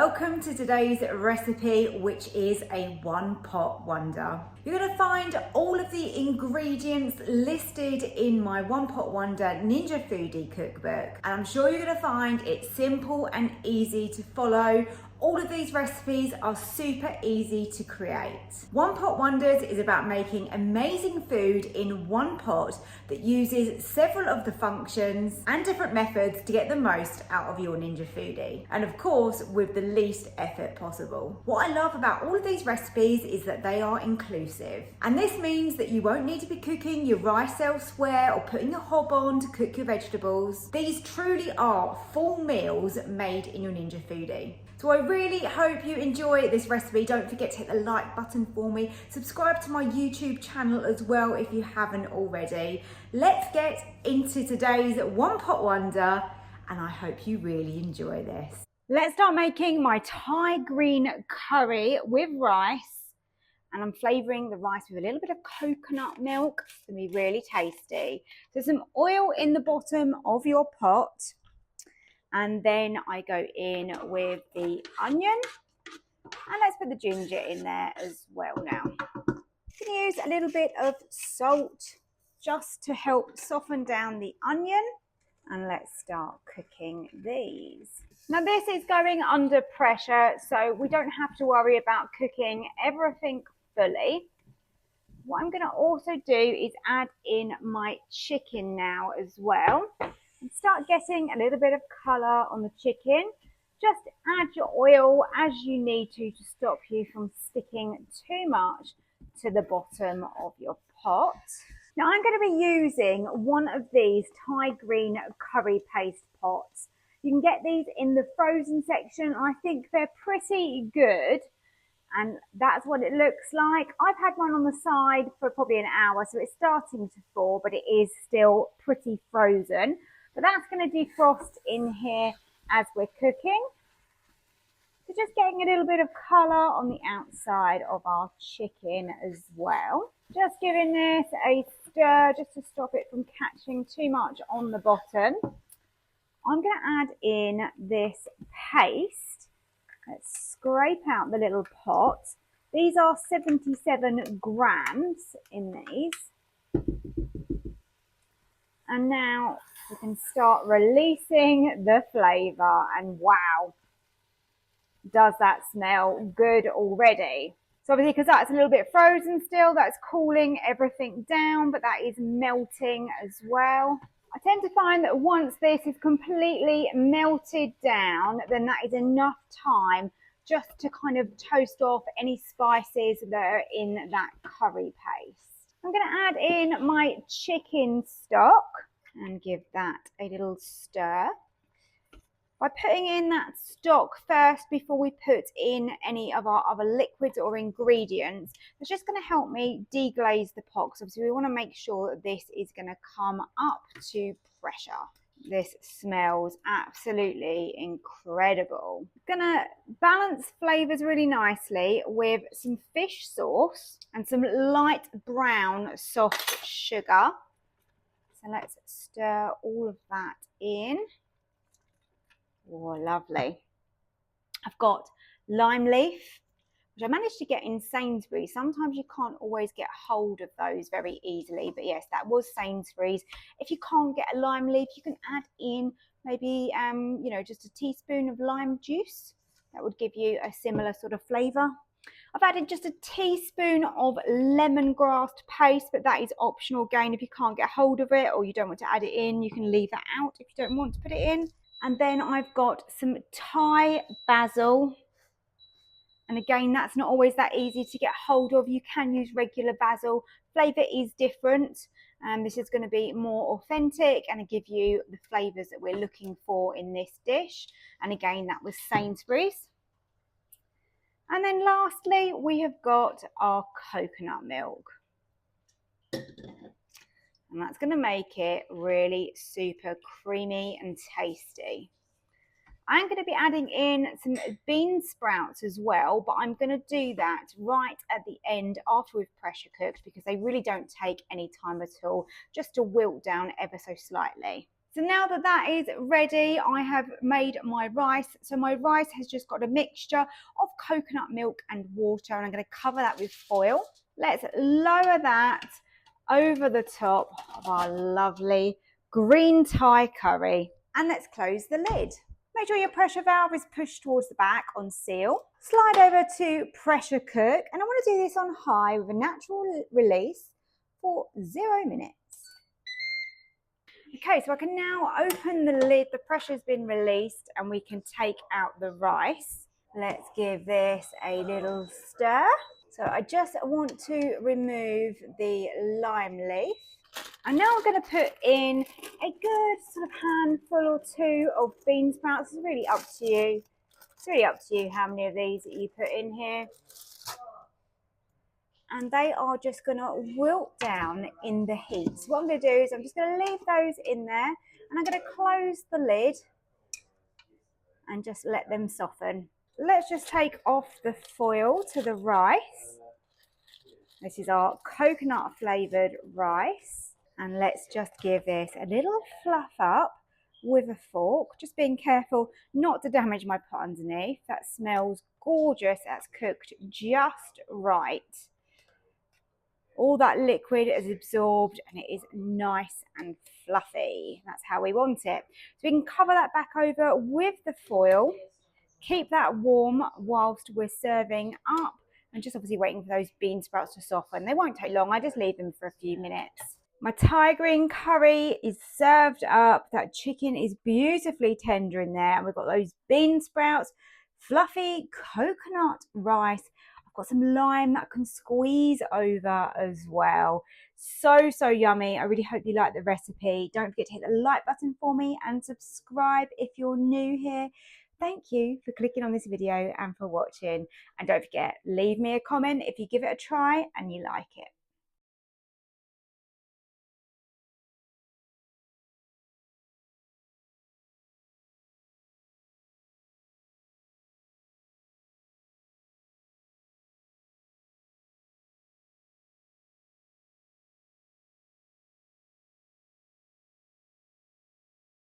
Welcome to today's recipe, which is a one pot wonder. You're going to find all of the ingredients listed in my one pot wonder Ninja Foodi cookbook, and I'm sure you're going to find it simple and easy to follow. All of these recipes are super easy to create. One Pot Wonders is about making amazing food in one pot that uses several of the functions and different methods to get the most out of your Ninja Foodi. And of course, with the least effort possible. What I love about all of these recipes is that they are inclusive. And this means that you won't need to be cooking your rice elsewhere or putting your hob on to cook your vegetables. These truly are full meals made in your Ninja Foodi. So I really hope you enjoy this recipe. Don't forget to hit the like button for me. Subscribe to my YouTube channel as well if you haven't already. Let's get into today's one pot wonder, and I hope you really enjoy this. Let's start making my Thai green curry with rice. And I'm flavouring the rice with a little bit of coconut milk. It's going to be really tasty. So some oil in the bottom of your pot. And then I go in with the onion, and let's put the ginger in there as well now. You can use a little bit of salt just to help soften down the onion, and let's start cooking these. Now this is going under pressure, so we don't have to worry about cooking everything fully. What I'm going to also do is add in my chicken now as well. And start getting a little bit of colour on the chicken. Just add your oil as you need to stop you from sticking too much to the bottom of your pot. Now I'm going to be using one of these Thai green curry paste pots. You can get these in the frozen section. I think they're pretty good. And that's what it looks like. I've had one on the side for probably an hour, so it's starting to thaw, but it is still pretty frozen. But that's going to defrost in here as we're cooking. So just getting a little bit of colour on the outside of our chicken as well. Just giving this a stir just to stop it from catching too much on the bottom. I'm going to add in this paste. Let's scrape out the little pot. These are 77 grams in these. And now we can start releasing the flavour, and wow, does that smell good already. So obviously because that's a little bit frozen still, that's cooling everything down, but that is melting as well. I tend to find that once this is completely melted down, then that is enough time just to kind of toast off any spices that are in that curry paste. I'm going to add in my chicken stock and give that a little stir. By putting in that stock first before we put in any of our other liquids or ingredients, it's just going to help me deglaze the pot. So obviously we want to make sure that this is going to come up to pressure. This smells absolutely incredible. Going to balance flavors really nicely with some fish sauce and some light brown soft sugar. So let's stir all of that in. Oh, lovely. I've got lime leaf, which I managed to get in Sainsbury's. Sometimes you can't always get hold of those very easily, but yes, that was Sainsbury's. If you can't get a lime leaf, you can add in maybe, just a teaspoon of lime juice. That would give you a similar sort of flavour. I've added just a teaspoon of lemongrass paste, but that is optional again. If you can't get hold of it or you don't want to add it in, you can leave that out if you don't want to put it in. And then I've got some Thai basil. And again, that's not always that easy to get hold of. You can use regular basil. Flavour is different. And this is going to be more authentic and give you the flavours that we're looking for in this dish. And again, that was Sainsbury's. And then lastly, we have got our coconut milk. And that's going to make it really super creamy and tasty. I'm going to be adding in some bean sprouts as well, but I'm going to do that right at the end after we've pressure cooked because they really don't take any time at all, just to wilt down ever so slightly. So now that that is ready, I have made my rice. So my rice has just got a mixture of coconut milk and water, and I'm going to cover that with foil. Let's lower that over the top of our lovely green Thai curry. And let's close the lid. Make sure your pressure valve is pushed towards the back on seal. Slide over to pressure cook, and I want to do this on high with a natural release for 0 minutes. Okay, so I can now open the lid. The pressure's been released and we can take out the rice. Let's give this a little stir. So I just want to remove the lime leaf. And now I'm going to put in a good sort of handful or two of bean sprouts. It's really up to you. It's really up to you how many of these that you put in here. And they are just going to wilt down in the heat. So what I'm going to do is I'm just going to leave those in there, and I'm going to close the lid and just let them soften. Let's just take off the foil to the rice. This is our coconut flavoured rice. And let's just give this a little fluff up with a fork. Just being careful not to damage my pot underneath. That smells gorgeous. That's cooked just right. All that liquid is absorbed and it is nice and fluffy. That's how we want it. So we can cover that back over with the foil, keep that warm whilst we're serving up, and just obviously waiting for those bean sprouts to soften. They won't take long, I just leave them for a few minutes. My Thai green curry is served up. That chicken is beautifully tender in there, and we've got those bean sprouts, fluffy coconut rice. I've got some lime that I can squeeze over as well. So yummy. I really hope you like the recipe. Don't forget to hit the like button for me and subscribe if you're new here. Thank you for clicking on this video and for watching. And don't forget, leave me a comment if you give it a try and you like it.